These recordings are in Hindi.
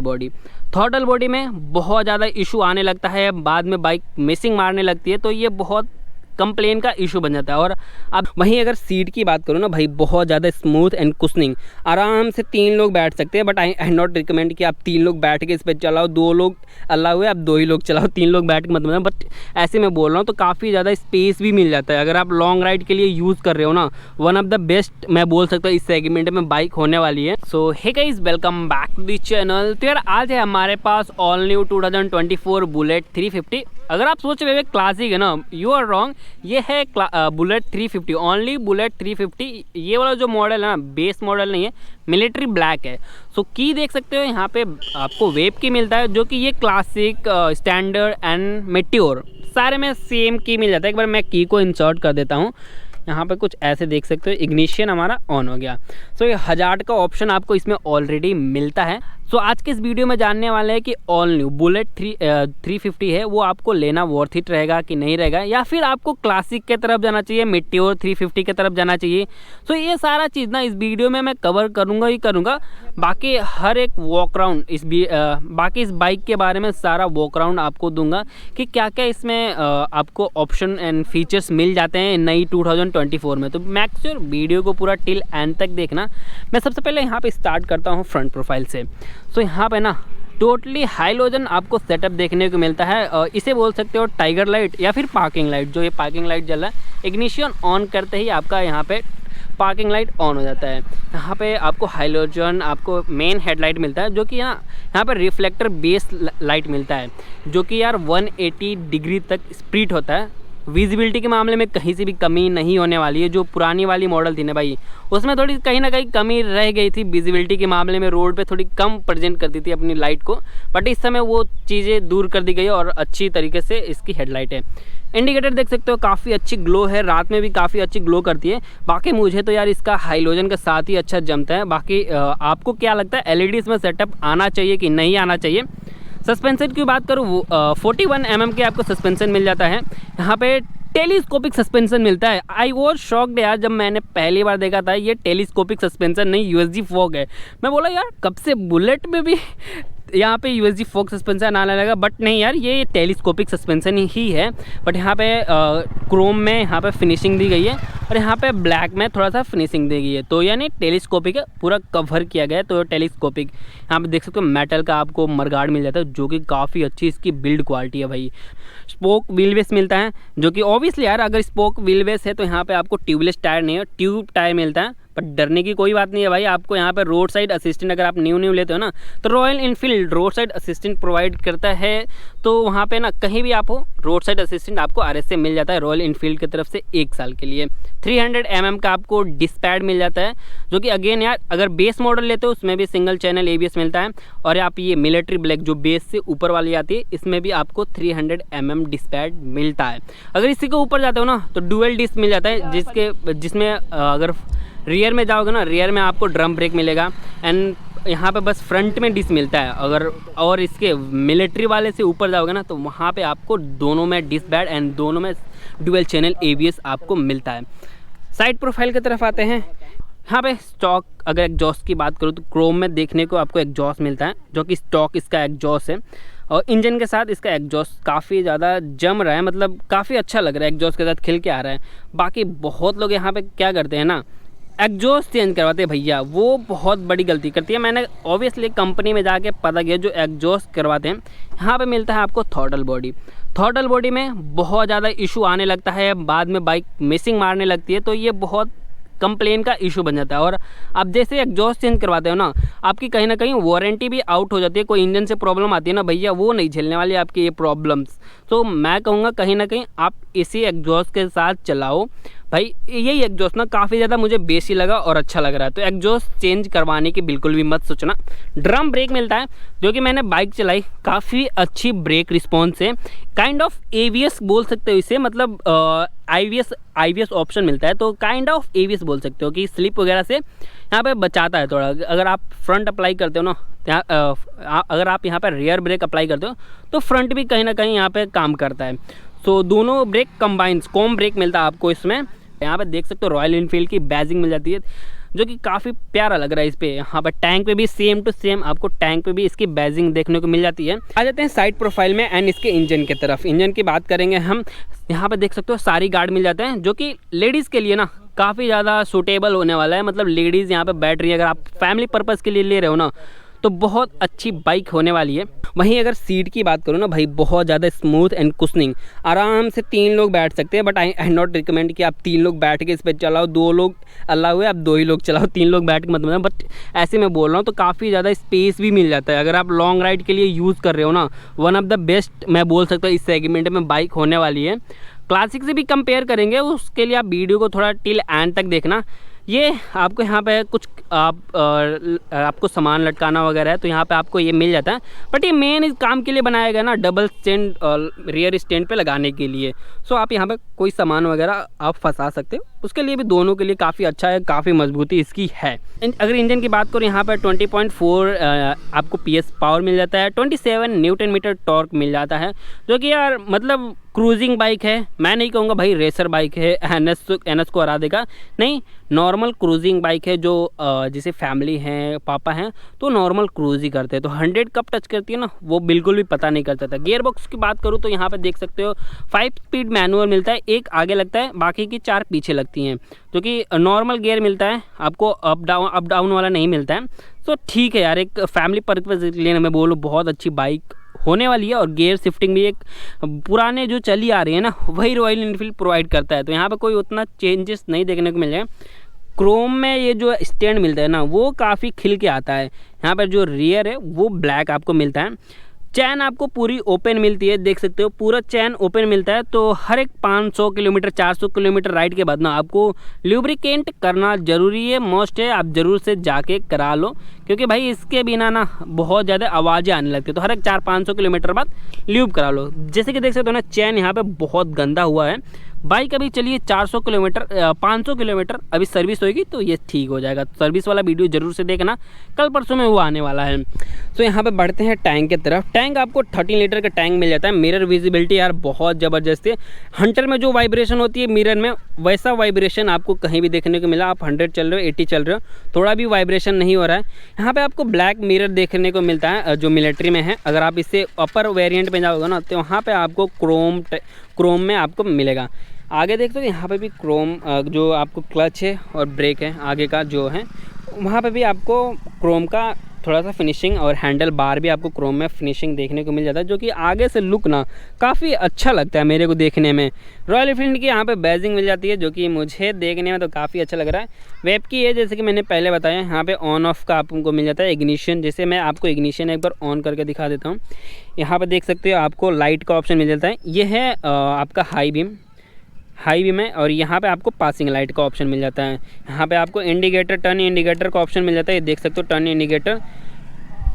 बॉडी। थ्रॉटल बॉडी में बहुत ज़्यादा इशू आने लगता है, बाद में बाइक मिसिंग मारने लगती है, तो ये बहुत कंप्लेन का इशू बन जाता है। और अब वहीं अगर सीट की बात करूँ ना भाई, बहुत ज़्यादा स्मूथ एंड कुशनिंग, आराम से 3 लोग बैठ सकते हैं। बट आई नॉट रिकमेंड कि आप 3 लोग बैठ के इस पर चलाओ, 2 लोग अल्लाह हुए आप 2 ही लोग चलाओ, 3 लोग बैठ के मत बनाओ। बट ऐसे मैं बोल रहा हूँ तो काफ़ी ज़्यादा स्पेस भी मिल जाता है अगर आप लॉन्ग राइड के लिए यूज़ कर रहे हो ना। वन ऑफ द बेस्ट मैं बोल सकता हूँ इस सेगमेंट में बाइक होने वाली है। So hey guys, welcome back to the channel. तो यार आज है हमारे पास ऑल न्यू 2024 बुलेट 350। अगर आप सोच रहे हो क्लासिक है ना, यू आर रॉन्ग। ये है बुलेट 350, ओनली बुलेट 350। ये वाला जो मॉडल है ना, बेस मॉडल नहीं है, मिलिट्री ब्लैक है। सो की देख सकते हो यहाँ पे आपको वेब की मिलता है, जो कि ये क्लासिक, स्टैंडर्ड एंड मेट्योर सारे में सेम की मिल जाता है। एक बार मैं की को इंसर्ट कर देता हूँ। यहाँ पे कुछ ऐसे देख सकते हो, इग्निशन हमारा ऑन हो गया। सो ये हजार्ड का ऑप्शन आपको इसमें ऑलरेडी मिलता है। सो आज के इस वीडियो में जानने वाले हैं कि ऑल न्यू बुलेट 350 है, वो आपको लेना वर्थ इट रहेगा कि नहीं रहेगा, या फिर आपको क्लासिक के तरफ जाना चाहिए, मेट्योर 350 के तरफ जाना चाहिए। सो ये सारा चीज़ ना इस वीडियो में मैं कवर करूँगा ही करूँगा। बाकी हर एक वॉक राउंड बाकी इस बाइक के बारे में सारा वॉक राउंड आपको दूंगा कि क्या क्या इसमें आपको ऑप्शन एंड फीचर्स मिल जाते हैं नई 2024 में। तो मैक्स श्योर वीडियो को पूरा टिल एंड तक देखना। मैं सबसे पहले यहाँ पे स्टार्ट करता हूँ फ्रंट प्रोफाइल से। सो यहाँ पे ना टोटली हाइलोजन आपको सेटअप देखने को मिलता है। इसे बोल सकते हो टाइगर लाइट या फिर पार्किंग लाइट। जो ये पार्किंग लाइट जल रहा है, इग्निशन ऑन करते ही आपका यहाँ पे पार्किंग लाइट ऑन हो जाता है। यहाँ पे आपको हाइलोजन, आपको मेन हेडलाइट मिलता है, जो कि यहाँ पे रिफ्लेक्टर बेस लाइट मिलता है, जो कि यार 180 डिग्री तक स्प्लिट होता है। विजिबिलिटी के मामले में कहीं से भी कमी नहीं होने वाली है। जो पुरानी वाली मॉडल थी ना भाई, उसमें थोड़ी कहीं ना कहीं कमी रह गई थी विजिबिलिटी के मामले में, रोड पे थोड़ी कम प्रेजेंट करती थी अपनी लाइट को। बट इस समय वो चीज़ें दूर कर दी गई है और अच्छी तरीके से इसकी हेडलाइट है। इंडिकेटर देख सकते हो, काफ़ी अच्छी ग्लो है, रात में भी काफ़ी अच्छी ग्लो करती है। बाकी मुझे तो यार इसका हाइलोजन के साथ ही अच्छा जमता है। बाकी आपको क्या लगता है, एलईडी इसमें सेटअप आना चाहिए कि नहीं आना चाहिए? सस्पेंशन की बात करूँ, 41 mm के आपको सस्पेंशन मिल जाता है। यहाँ पे टेलीस्कोपिक सस्पेंशन मिलता है। आई वॉज शॉक्ड यार जब मैंने पहली बार देखा था ये टेलीस्कोपिक सस्पेंशन नहीं यूएसजी फोक है। मैं बोला यार कब से बुलेट में भी यहाँ पे यूएसजी फोक सस्पेंशन आने लगा, बट नहीं यार ये टेलीस्कोपिक सस्पेंशन ही है। बट यहाँ पे क्रोम में यहाँ पे फिनिशिंग दी गई है और यहाँ पे ब्लैक में थोड़ा सा फिनिशिंग दी गई है, तो यानी टेलीस्कोपिक है, पूरा कवर किया गया है। तो टेलीस्कोपिक यहाँ पे देख सकते हो, मेटल का आपको मडगार्ड मिल जाता है, जो कि काफ़ी अच्छी इसकी बिल्ड क्वालिटी है भाई। स्पोक व्हील बेस मिलता है, जो कि ऑब्वियसली यार अगर स्पोक व्हील बेस है तो यहाँ पे आपको ट्यूबलेस टायर नहीं है, ट्यूब टायर मिलता है। पर डरने की कोई बात नहीं है भाई। आपको यहाँ पर रोड साइड असिस्टेंट, अगर आप न्यू लेते हो ना, तो royal Enfield road side assistant provide करता है। तो वहाँ पे ना कहीं भी आप हो, रोड साइड असिस्टेंट आपको आरएस से मिल जाता है रॉयल इनफील्ड की तरफ से 1 साल के लिए। 300 mm का आपको डिस्क पैड मिल जाता है, जो कि अगेन यार अगर बेस मॉडल लेते हो उसमें भी सिंगल चैनल ABS मिलता है। और आप ये मिलिट्री ब्लैक जो बेस से ऊपर वाली आती है, इसमें भी आपको 300 mm डिस्क पैड मिलता है। अगर इसी के ऊपर जाते हो ना तो डुअल डिस्क मिल जाता है, जिसमें अगर रियर में जाओगे ना, रियर में आपको ड्रम ब्रेक मिलेगा। एंड यहाँ पे बस फ्रंट में डिस्क मिलता है। अगर और इसके मिलिट्री वाले से ऊपर जाओगे ना, तो वहाँ पे आपको दोनों में डिस्क पैड एंड दोनों में डुअल चैनल ABS आपको मिलता है। साइड प्रोफाइल की तरफ आते हैं। यहाँ पे स्टॉक अगर एग्जॉस्ट की बात करूँ तो क्रोम में देखने को आपको एग्जॉस्ट मिलता है, जो कि स्टॉक इसका एग्जॉस्ट है। और इंजन के साथ इसका एग्जॉस्ट काफ़ी ज़्यादा जम रहा है, मतलब काफ़ी अच्छा लग रहा है, एग्जॉस्ट के साथ खिल के आ रहा है। बाकी बहुत लोग यहाँ पे क्या करते हैं ना, एग्जॉस्ट चेंज करवाते हैं भैया, वो बहुत बड़ी गलती करती है। मैंने ऑब्वियसली कंपनी में जाके पता किया, जो एग्जॉस्ट करवाते हैं यहाँ पे मिलता है आपको थ्रॉटल बॉडी। थ्रॉटल बॉडी में बहुत ज़्यादा इशू आने लगता है, बाद में बाइक मिसिंग मारने लगती है, तो ये बहुत कंप्लेन का इशू बन जाता है। और आप जैसे एग्जॉस्ट चेंज करवाते हो ना, आपकी कहीं ना कहीं वारंटी भी आउट हो जाती है। कोई इंजन से प्रॉब्लम आती है ना भैया, वो नहीं झेलने वाली आपकी ये प्रॉब्लम्स। तो मैं कहूँगा कहीं ना कहीं आप इसी एग्जॉस्ट के साथ चलाओ भाई। यही एग्जॉस्ट ना काफ़ी ज़्यादा मुझे बेसी लगा और अच्छा लग रहा है, तो एग्जॉस्ट चेंज करवाने की बिल्कुल भी मत सोचना। ड्रम ब्रेक मिलता है, जो कि मैंने बाइक चलाई, काफ़ी अच्छी ब्रेक रिस्पॉन्स है। काइंड ऑफ ABS बोल सकते हो इसे, मतलब IBS ऑप्शन मिलता है, तो काइंड ऑफ ABS बोल सकते हो कि स्लिप वगैरह से यहाँ पे बचाता है थोड़ा। अगर आप फ्रंट अप्लाई करते हो ना, अगर आप यहाँ पर रियर ब्रेक अप्लाई करते हो तो फ्रंट भी कहीं ना कहीं यहाँ पे काम करता है। सो दोनों ब्रेक कंबाइंस कॉम ब्रेक मिलता है आपको इसमें। यहाँ पे देख सकते हो रॉयल इनफील्ड की बैजिंग मिल जाती है। जो कि काफ़ी प्यारा लग रहा है इस पर। यहाँ पर टैंक पे भी सेम टू सेम आपको टैंक पे भी इसकी बैजिंग देखने को मिल जाती है। आ जाते हैं साइड प्रोफाइल में एंड इसके इंजन की तरफ। इंजन की बात करेंगे हम, यहाँ पे देख सकते हो सारी गार्ड मिल जाते हैं, जो कि लेडीज़ के लिए ना काफ़ी ज़्यादा सूटेबल होने वाला है। मतलब लेडीज़ यहाँ पे बैठ रही है, अगर आप फैमिली पर्पज़ के लिए ले रहे हो ना तो बहुत अच्छी बाइक होने वाली है। वहीं अगर सीट की बात करूँ ना भाई, बहुत ज़्यादा स्मूथ एंड कुशनिंग, आराम से 3 लोग बैठ सकते हैं। बट आई नॉट रिकमेंड कि आप 3 लोग बैठ के इस पर चलाओ। 2 लोग अल्लाह हुए, आप 2 ही लोग चलाओ, 3 लोग बैठ के मत मतलब। बट ऐसे मैं बोल रहा हूँ तो काफ़ी ज़्यादा स्पेस भी मिल जाता है अगर आप लॉन्ग राइड के लिए यूज़ कर रहे हो ना। वन ऑफ द बेस्ट मैं बोल सकता हूँ इस सेगमेंट में बाइक होने वाली है। क्लासिक से भी कंपेयर करेंगे, उसके लिए आप वीडियो को थोड़ा टिल एंड तक देखना। ये आपको यहाँ पे कुछ आपको सामान लटकाना वगैरह है तो यहाँ पे आपको ये मिल जाता है। बट ये मेन इस काम के लिए बनाया गया ना, डबल स्टैंड रियर स्टैंड पे लगाने के लिए। सो आप यहाँ पे कोई सामान वगैरह आप फंसा सकते हो, उसके लिए भी दोनों के लिए काफ़ी अच्छा है, काफ़ी मजबूती इसकी है। अगर इंजन की बात करूँ, यहाँ पर 20.4 आपको PS पावर मिल जाता है, 27 न्यूटन मीटर टॉर्क मिल जाता है, जो कि यार मतलब क्रूजिंग बाइक है। मैं नहीं कहूँगा भाई रेसर बाइक है, NS को हरा देगा, नहीं, नॉर्मल क्रूजिंग बाइक है। जो जैसे फैमिली हैं, पापा हैं, तो नॉर्मल क्रूज ही करते हैं, तो 100 कब टच करती है ना वो बिल्कुल भी पता नहीं करता था। गियर बॉक्स की बात करूँ तो यहाँ पे देख सकते हो 5 स्पीड मैनुअल मिलता है, 1 आगे लगता है, बाकी की 4 पीछे लगती हैं, जो कि नॉर्मल गियर मिलता है आपको, अप डाउन वाला नहीं मिलता है। तो ठीक है यार, एक फैमिली पर्पज़ के लिए मैं बोलूँ बहुत अच्छी बाइक होने वाली है। और गियर शिफ्टिंग भी एक पुराने जो चली आ रही है ना वही रॉयल एनफील्ड प्रोवाइड करता है, तो यहाँ पे कोई उतना चेंजेस नहीं देखने को मिल जाए। क्रोम में ये जो स्टैंड मिलता है ना वो काफ़ी खिल के आता है। यहाँ पर जो रियर है वो ब्लैक आपको मिलता है। चैन आपको पूरी ओपन मिलती है, देख सकते हो पूरा चैन ओपन मिलता है। तो हर एक 500 किलोमीटर 400 किलोमीटर राइड के बाद ना आपको ल्यूब्रिकेंट करना ज़रूरी है, मस्ट है, आप ज़रूर से जाके करा लो, क्योंकि भाई इसके बिना ना बहुत ज़्यादा आवाज़ें आने लगती है। तो हर एक 400-500 किलोमीटर बाद ल्यूब करा लो। जैसे कि देख सकते हो ना, चैन यहाँ पे बहुत गंदा हुआ है। बाइक अभी चलिए 400 किलोमीटर 500 किलोमीटर अभी सर्विस होगी तो ये ठीक हो जाएगा। सर्विस वाला वीडियो जरूर से देखना, कल परसों में वो आने वाला है। तो यहाँ पे बढ़ते हैं टैंक की तरफ। टैंक आपको 13 लीटर का टैंक मिल जाता है। मिरर विजिबिलिटी यार बहुत ज़बरदस्त है। हंटर में जो वाइब्रेशन होती है मिरर में, वैसा वाइब्रेशन आपको कहीं भी देखने को मिला। आप 100 चल रहे हो, 80 चल रहे हो, थोड़ा भी वाइब्रेशन नहीं हो रहा है। यहाँ पर आपको ब्लैक मिरर देखने को मिलता है जो मिलिट्री में है। अगर आप इससे अपर वेरियंट में जाओगे ना तो वहाँ पर आपको क्रोम में आपको मिलेगा। आगे देखते हो यहाँ पे भी क्रोम, जो आपको क्लच है और ब्रेक है आगे का जो है, वहाँ पे भी आपको क्रोम का थोड़ा सा फिनिशिंग, और हैंडल बार भी आपको क्रोम में फिनिशिंग देखने को मिल जाता है, जो कि आगे से लुक ना काफ़ी अच्छा लगता है मेरे को देखने में। रॉयल एनफील्ड की यहाँ पे बैजिंग मिल जाती है, जो कि मुझे देखने में तो काफ़ी अच्छा लग रहा है। वेब की है, जैसे कि मैंने पहले बताया, यहाँ पे ऑन ऑफ का आपको मिल जाता है। इग्निशन, जैसे मैं आपको इग्निशन एक बार ऑन करके दिखा देता हूँ। यहाँ पर देख सकते हो आपको लाइट का ऑप्शन मिल जाता है। ये है आपका हाई बीम है, और यहाँ पे आपको पासिंग लाइट का ऑप्शन मिल जाता है। यहाँ पे आपको इंडिकेटर, टर्न इंडिकेटर का ऑप्शन मिल जाता है, ये देख सकते हो टर्न इंडिकेटर।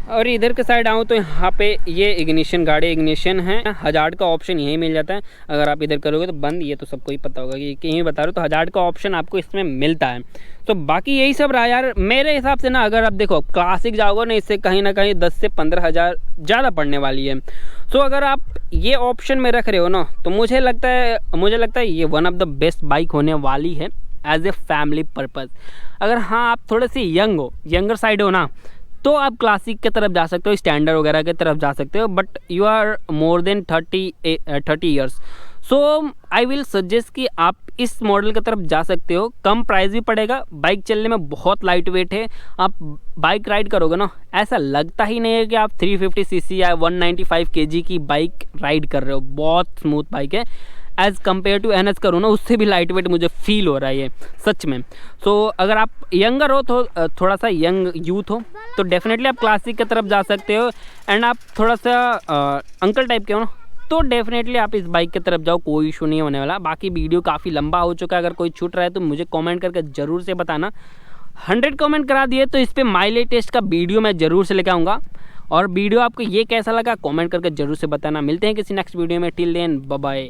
और इधर के साइड आऊँ तो यहाँ पे ये इग्निशन, गाड़ी इग्निशन है। हजार्ड का ऑप्शन यही मिल जाता है। अगर आप इधर करोगे तो बंद, ये तो सबको ही पता होगा कि कहीं बता रहे हो, तो हजार्ड का ऑप्शन आपको इसमें मिलता है। तो बाकी यही सब रहा यार मेरे हिसाब से ना। अगर आप देखो क्लासिक जाओगे ना, इससे कहीं ना कहीं 10 से 15 हज़ार ज़्यादा पड़ने वाली है। सो अगर आप ये ऑप्शन में रख रहे हो ना तो मुझे लगता है ये one of the best bike होने वाली है एज ए फैमिली पर्पज़। अगर हाँ आप थोड़े से यंगर साइड हो ना तो आप क्लासिक के तरफ जा सकते हो, स्टैंडर्ड वगैरह के तरफ जा सकते हो। But you are more than 30 years, so I will suggest कि आप इस मॉडल की तरफ जा सकते हो। कम प्राइस भी पड़ेगा, बाइक चलने में बहुत लाइट वेट है। आप बाइक राइड करोगे ना, ऐसा लगता ही नहीं है कि आप 350 सीसी या 195 kg की बाइक राइड कर रहे हो। बहुत स्मूथ बाइक है। एज़ कम्पेयर टू NS करूँ ना, उससे भी लाइट वेट मुझे फील हो रहा है ये सच में। सो अगर आप यंगर हो, तो थोड़ा सा यंग यूथ हो, तो डेफिनेटली आप क्लासिक की तरफ जा सकते हो। एंड आप थोड़ा सा अंकल टाइप के हो ना, तो डेफिनेटली आप इस बाइक की तरफ जाओ, कोई इशू नहीं होने वाला। बाकी वीडियो काफ़ी लंबा हो चुका है, अगर कोई छूट रहा है तो मुझे कमेंट करके ज़रूर से बताना। 100 कमेंट करा दिए तो इस पर माइलेज टेस्ट का वीडियो मैं ज़रूर से लेकर आऊँगा। और वीडियो आपको ये कैसा लगा कमेंट करके ज़रूर से बताना। मिलते हैं किसी नेक्स्ट वीडियो में, टिल देन बाय बाय।